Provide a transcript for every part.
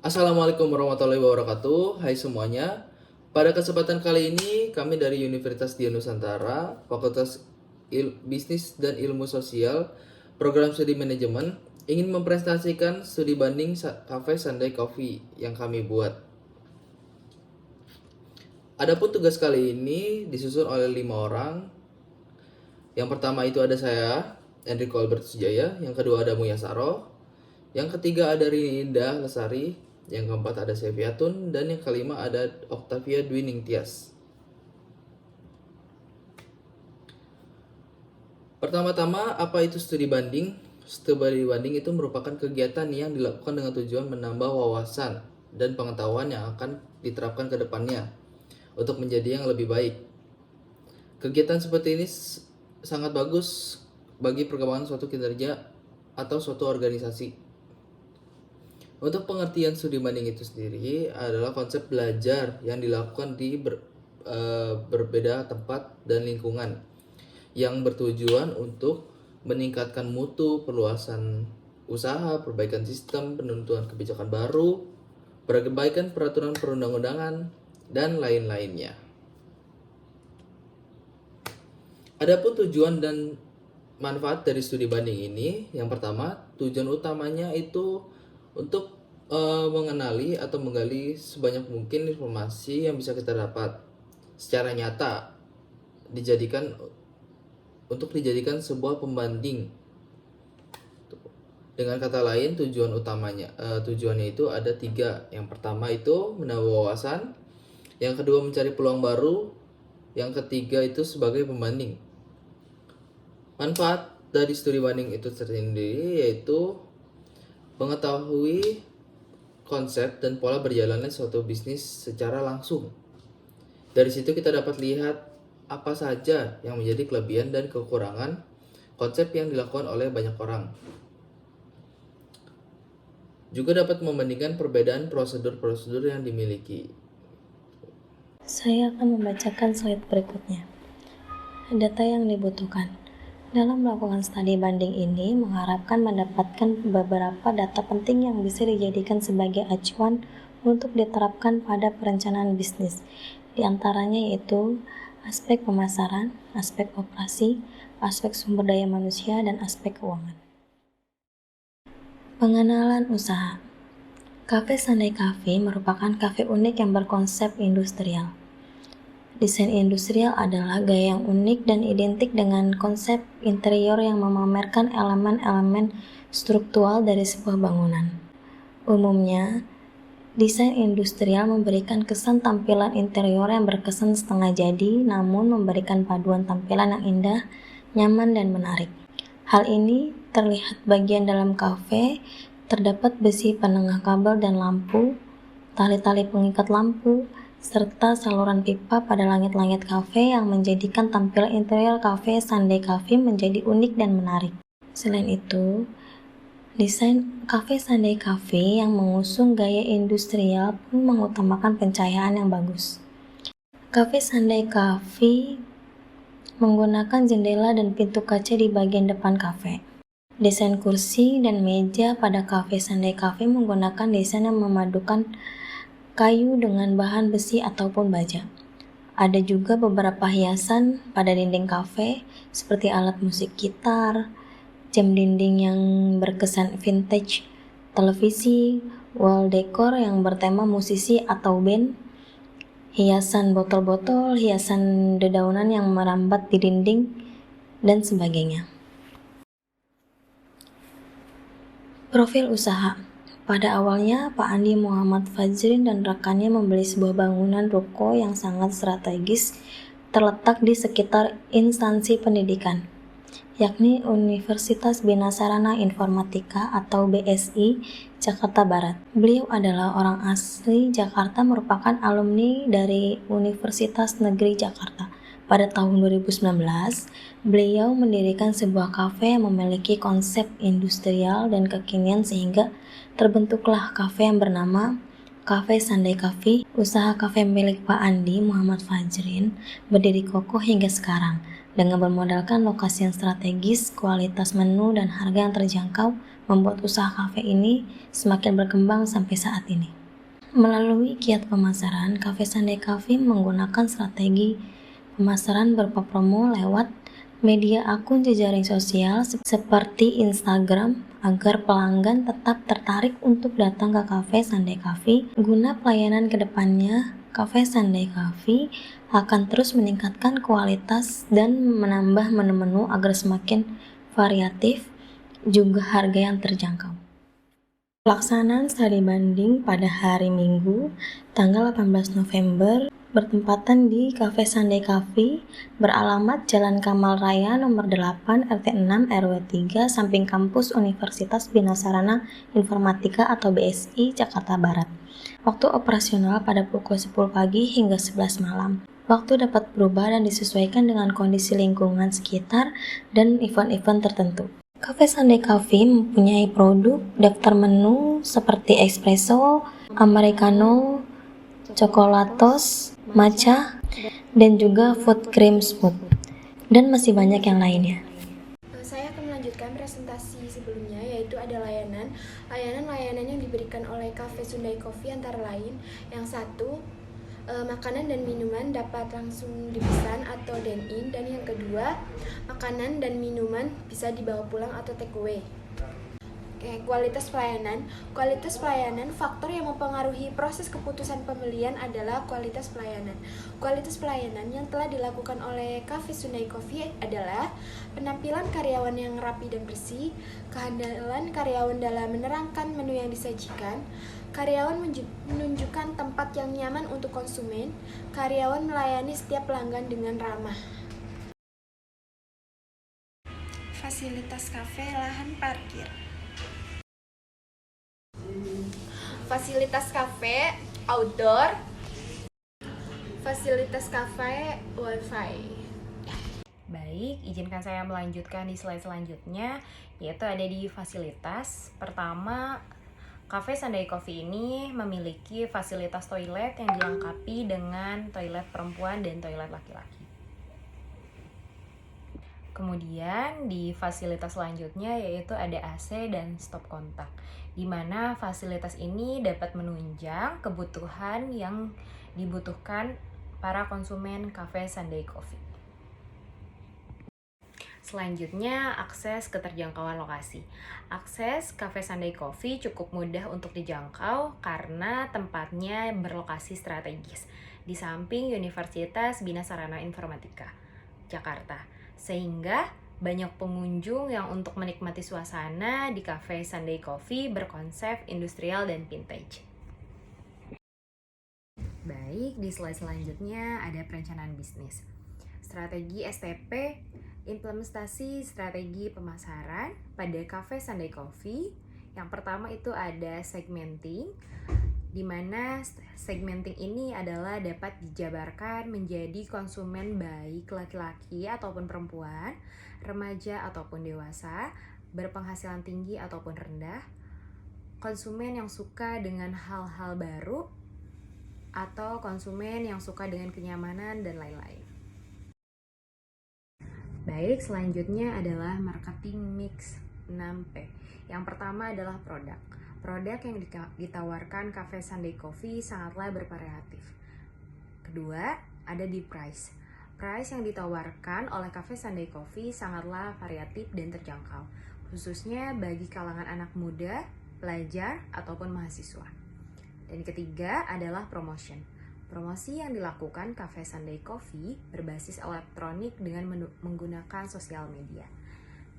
Assalamualaikum warahmatullahi wabarakatuh. Hai semuanya. Pada kesempatan kali ini kami dari Universitas Dian Nusantara, Fakultas Bisnis dan Ilmu Sosial, Program Studi Manajemen, ingin mempresentasikan studi banding Cafe Sunday Coffee yang kami buat. Adapun tugas kali ini disusun oleh 5 orang. Yang pertama itu ada saya, Enrico Albert Sujaya. Yang kedua ada Muya Saro. Yang ketiga ada Rinda Lesari. Yang keempat ada Seviatun. Dan yang kelima ada Octavia Dwi Ningtyas. Pertama-tama, apa itu studi banding? Studi banding itu merupakan kegiatan yang dilakukan dengan tujuan menambah wawasan dan pengetahuan yang akan diterapkan ke depannya untuk menjadi yang lebih baik. Kegiatan seperti ini sangat bagus bagi perkembangan suatu kinerja atau suatu organisasi. Untuk pengertian studi banding itu sendiri adalah konsep belajar yang dilakukan di berbeda tempat dan lingkungan yang bertujuan untuk meningkatkan mutu, perluasan usaha, perbaikan sistem, penentuan kebijakan baru, perbaikan peraturan perundang-undangan, dan lain-lainnya. Adapun tujuan dan manfaat dari studi banding ini, yang pertama, tujuan utamanya itu untuk mengenali atau menggali sebanyak mungkin informasi yang bisa kita dapat secara nyata dijadikan sebuah pembanding. Dengan kata lain, tujuannya itu ada 3. Yang pertama itu menambah wawasan, yang kedua mencari peluang baru, yang ketiga itu sebagai pembanding. Manfaat dari studi banding itu sendiri yaitu mengetahui konsep dan pola berjalannya suatu bisnis secara langsung. Dari situ kita dapat lihat apa saja yang menjadi kelebihan dan kekurangan konsep yang dilakukan oleh banyak orang. Juga dapat membandingkan perbedaan prosedur-prosedur yang dimiliki. Saya akan membacakan slide berikutnya. Data yang dibutuhkan. Dalam melakukan studi banding ini, mengharapkan mendapatkan beberapa data penting yang bisa dijadikan sebagai acuan untuk diterapkan pada perencanaan bisnis. Di antaranya yaitu aspek pemasaran, aspek operasi, aspek sumber daya manusia, dan aspek keuangan. Pengenalan usaha. Cafe Sunday Coffee merupakan kafe unik yang berkonsep industrial. Desain industrial adalah gaya yang unik dan identik dengan konsep interior yang memamerkan elemen-elemen struktural dari sebuah bangunan. Umumnya, desain industrial memberikan kesan tampilan interior yang berkesan setengah jadi, namun memberikan paduan tampilan yang indah, nyaman, dan menarik. Hal ini terlihat bagian dalam kafe, terdapat besi penengah kabel dan lampu, tali-tali pengikat lampu, serta saluran pipa pada langit-langit kafe yang menjadikan tampilan interior Cafe Sunday Coffee menjadi unik dan menarik. Selain itu, desain Cafe Sunday Coffee yang mengusung gaya industrial pun mengutamakan pencahayaan yang bagus. Cafe Sunday Coffee menggunakan jendela dan pintu kaca di bagian depan kafe. Desain kursi dan meja pada Cafe Sunday Coffee menggunakan desain yang memadukan kayu dengan bahan besi ataupun baja. Ada juga beberapa hiasan pada dinding kafe seperti alat musik gitar, jam dinding yang berkesan vintage, televisi, wall decor yang bertema musisi atau band, hiasan botol-botol, hiasan dedaunan yang merambat di dinding, dan sebagainya. Profil usaha. Pada awalnya, Pak Andi Muhammad Fajrin dan rekannya membeli sebuah bangunan ruko yang sangat strategis terletak di sekitar instansi pendidikan, yakni Universitas Bina Sarana Informatika atau BSI Jakarta Barat. Beliau adalah orang asli Jakarta, merupakan alumni dari Universitas Negeri Jakarta. Pada tahun 2019, beliau mendirikan sebuah kafe yang memiliki konsep industrial dan kekinian sehingga terbentuklah kafe yang bernama Cafe Sunday Coffee. Usaha kafe milik Pak Andi Muhammad Fajrin berdiri kokoh hingga sekarang dengan bermodalkan lokasi yang strategis, kualitas menu, dan harga yang terjangkau membuat usaha kafe ini semakin berkembang sampai saat ini. Melalui giat pemasaran, Cafe Sunday Coffee menggunakan strategi pemasaran berupa promo lewat media akun jejaring sosial seperti Instagram agar pelanggan tetap tertarik untuk datang ke Cafe Sunday Coffee. Guna pelayanan ke depannya, Cafe Sunday Coffee akan terus meningkatkan kualitas dan menambah menu-menu agar semakin variatif, juga harga yang terjangkau. Pelaksanaan studi banding pada hari Minggu, tanggal 18 November, bertempatan di Cafe Sunday Coffee, beralamat Jalan Kamal Raya nomor 8 RT 6 RW 3, samping kampus Universitas Bina Sarana Informatika atau BSI, Jakarta Barat. Waktu operasional pada pukul 10 pagi hingga 11 malam. Waktu dapat berubah dan disesuaikan dengan kondisi lingkungan sekitar dan event-event tertentu. Cafe Sunday Coffee mempunyai produk daftar menu seperti espresso, americano, coklatos, matcha, dan juga food cream smooth, dan masih banyak yang lainnya. Saya akan melanjutkan presentasi sebelumnya, yaitu ada layanan yang diberikan oleh Cafe Sunday Coffee antara lain. Yang satu, makanan dan minuman dapat langsung dipesan atau dine-in, dan yang kedua, makanan dan minuman bisa dibawa pulang atau take away. Kualitas pelayanan faktor yang mempengaruhi proses keputusan pembelian adalah kualitas pelayanan. Kualitas pelayanan yang telah dilakukan oleh Cafe Sunday Coffee adalah penampilan karyawan yang rapi dan bersih, kehandalan karyawan dalam menerangkan menu yang disajikan, karyawan menunjukkan tempat yang nyaman untuk konsumen, karyawan melayani setiap pelanggan dengan ramah. Fasilitas kafe, lahan parkir. Fasilitas kafe, outdoor. Fasilitas kafe, wifi. Baik, izinkan saya melanjutkan di slide selanjutnya, yaitu ada di fasilitas. Pertama, Cafe Sunday Coffee ini memiliki fasilitas toilet yang dilengkapi dengan toilet perempuan dan toilet laki-laki. Kemudian di fasilitas selanjutnya yaitu ada AC dan stop kontak, di mana fasilitas ini dapat menunjang kebutuhan yang dibutuhkan para konsumen Cafe Sunday Coffee. Selanjutnya, akses keterjangkauan lokasi. Akses Cafe Sunday Coffee cukup mudah untuk dijangkau karena tempatnya berlokasi strategis di samping Universitas Bina Sarana Informatika, Jakarta. Sehingga banyak pengunjung yang untuk menikmati suasana di Cafe Sunday Coffee berkonsep industrial dan vintage. Baik, di slide selanjutnya ada perencanaan bisnis. Strategi STP, implementasi strategi pemasaran pada Cafe Sunday Coffee. Yang pertama itu ada segmenting, di mana segmenting ini adalah dapat dijabarkan menjadi konsumen baik laki-laki ataupun perempuan, remaja ataupun dewasa, berpenghasilan tinggi ataupun rendah, konsumen yang suka dengan hal-hal baru, atau konsumen yang suka dengan kenyamanan dan lain-lain. Baik, selanjutnya adalah marketing mix 6P. Yang pertama adalah produk. Produk yang ditawarkan Cafe Sunday Coffee sangatlah bervariatif. Kedua, ada di price. Price yang ditawarkan oleh Cafe Sunday Coffee sangatlah variatif dan terjangkau, khususnya bagi kalangan anak muda, pelajar, ataupun mahasiswa. Dan ketiga adalah promotion. Promosi yang dilakukan Cafe Sunday Coffee berbasis elektronik dengan menggunakan sosial media.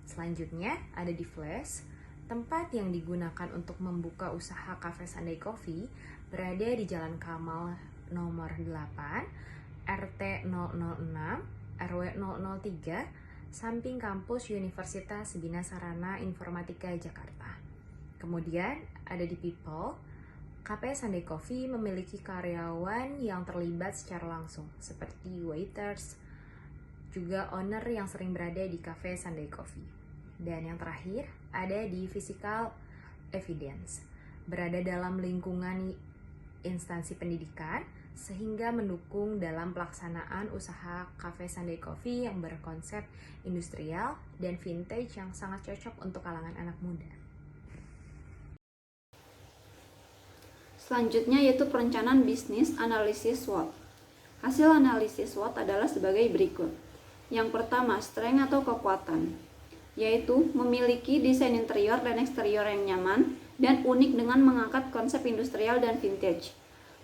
Selanjutnya ada di flash. Tempat yang digunakan untuk membuka usaha Cafe Sunday Coffee berada di Jalan Kamal nomor 8, RT 006, RW 003, samping kampus Universitas Bina Sarana Informatika Jakarta. Kemudian ada di people. Cafe Sunday Coffee memiliki karyawan yang terlibat secara langsung, seperti waiters, juga owner yang sering berada di Cafe Sunday Coffee. Dan yang terakhir, ada di physical evidence, berada dalam lingkungan instansi pendidikan, sehingga mendukung dalam pelaksanaan usaha Cafe Sunday Coffee yang berkonsep industrial dan vintage yang sangat cocok untuk kalangan anak muda. Selanjutnya yaitu perencanaan bisnis analisis SWOT. Hasil analisis SWOT adalah sebagai berikut. Yang pertama, strength atau kekuatan, yaitu memiliki desain interior dan eksterior yang nyaman dan unik dengan mengangkat konsep industrial dan vintage.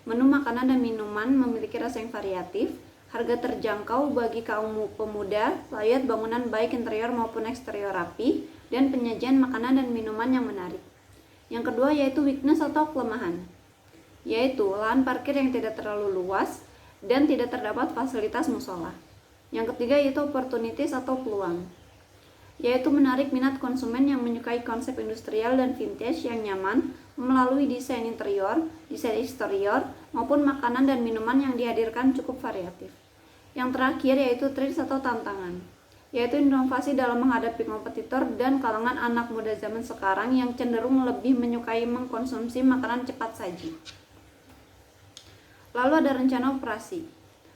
Menu makanan dan minuman memiliki rasa yang variatif, harga terjangkau bagi kaum pemuda, layout bangunan baik interior maupun eksterior rapi, dan penyajian makanan dan minuman yang menarik. Yang kedua yaitu weakness atau kelemahan, yaitu lahan parkir yang tidak terlalu luas dan tidak terdapat fasilitas musola. Yang ketiga yaitu opportunities atau peluang, yaitu menarik minat konsumen yang menyukai konsep industrial dan vintage yang nyaman melalui desain interior, desain eksterior, maupun makanan dan minuman yang dihadirkan cukup variatif. Yang terakhir yaitu threats atau tantangan, yaitu inovasi dalam menghadapi kompetitor dan kalangan anak muda zaman sekarang yang cenderung lebih menyukai mengkonsumsi makanan cepat saji. Lalu ada rencana operasi.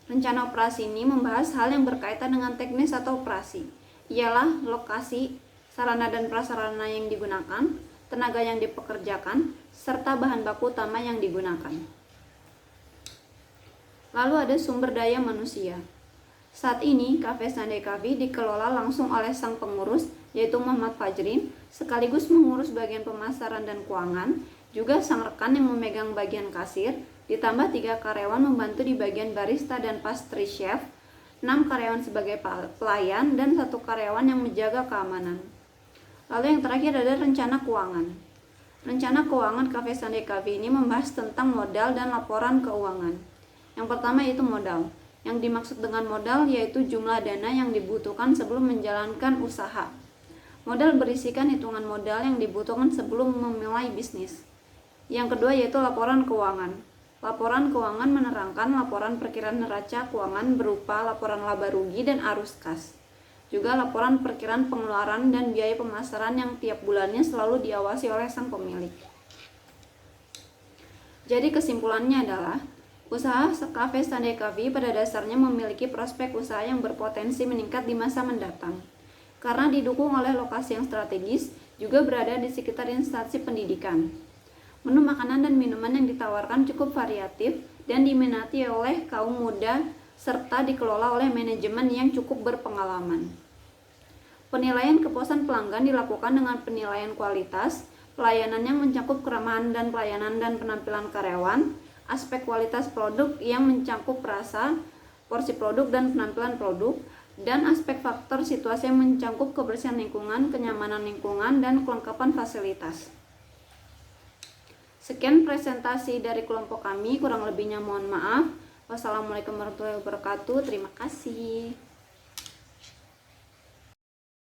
Rencana operasi ini membahas hal yang berkaitan dengan teknis atau operasi, ialah lokasi, sarana dan prasarana yang digunakan, tenaga yang dipekerjakan, serta bahan baku utama yang digunakan. Lalu ada sumber daya manusia. Saat ini, Cafe Sunday Coffee dikelola langsung oleh sang pengurus, yaitu Muhammad Fajrin, sekaligus mengurus bagian pemasaran dan keuangan, juga sang rekan yang memegang bagian kasir, ditambah 3 karyawan membantu di bagian barista dan pastry chef, 6 karyawan sebagai pelayan, dan 1 karyawan yang menjaga keamanan. Lalu yang terakhir ada rencana keuangan. Rencana keuangan Cafe Sunday Coffee ini membahas tentang modal dan laporan keuangan. Yang pertama yaitu modal. Yang dimaksud dengan modal yaitu jumlah dana yang dibutuhkan sebelum menjalankan usaha. Modal berisikan hitungan modal yang dibutuhkan sebelum memulai bisnis. Yang kedua yaitu laporan keuangan. Laporan keuangan menerangkan laporan perkiraan neraca keuangan berupa laporan laba rugi dan arus kas. Juga laporan perkiraan pengeluaran dan biaya pemasaran yang tiap bulannya selalu diawasi oleh sang pemilik. Jadi kesimpulannya adalah, usaha Cafe Sunday Coffee pada dasarnya memiliki prospek usaha yang berpotensi meningkat di masa mendatang. Karena didukung oleh lokasi yang strategis, juga berada di sekitar instansi pendidikan. Menu makanan dan minuman yang ditawarkan cukup variatif dan diminati oleh kaum muda serta dikelola oleh manajemen yang cukup berpengalaman. Penilaian kepuasan pelanggan dilakukan dengan penilaian kualitas, pelayanan yang mencakup keramahan dan pelayanan dan penampilan karyawan, aspek kualitas produk yang mencakup rasa, porsi produk dan penampilan produk, dan aspek faktor situasi yang mencakup kebersihan lingkungan, kenyamanan lingkungan, dan kelengkapan fasilitas. Sekian presentasi dari kelompok kami, kurang lebihnya mohon maaf. Wassalamualaikum warahmatullahi wabarakatuh. Terima kasih.